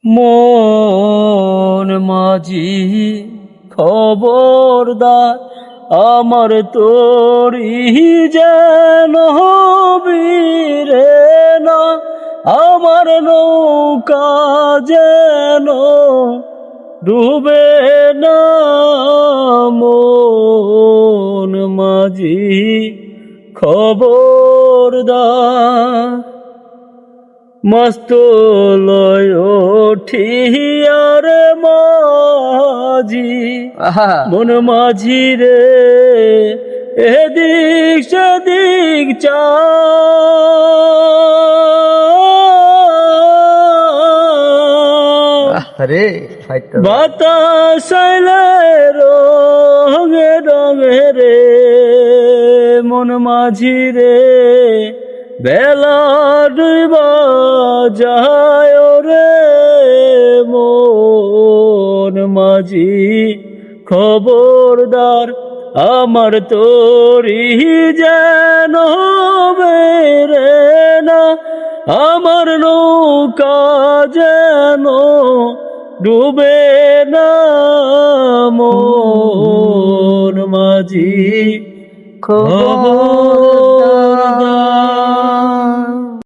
মন মাঝি খবরদার, আমার তোরি যেন বীরে না, আমার নৌকা যেন ডুবে না। মন মাঝি খবরদার, মস্ত লয় ঠিয়ার মাঝি, মন মাঝি রে এদিক সেদিক চা, রে বাতাস আইলে রঙে রঙে রে, মন মাঝি রে বেলা ডুবা যায় রে। মন মাঝি খবরদার, আমার তোরি যেন বেরে না, আমার নৌকা যেন ডুবে না। মন মাঝি খবরদার।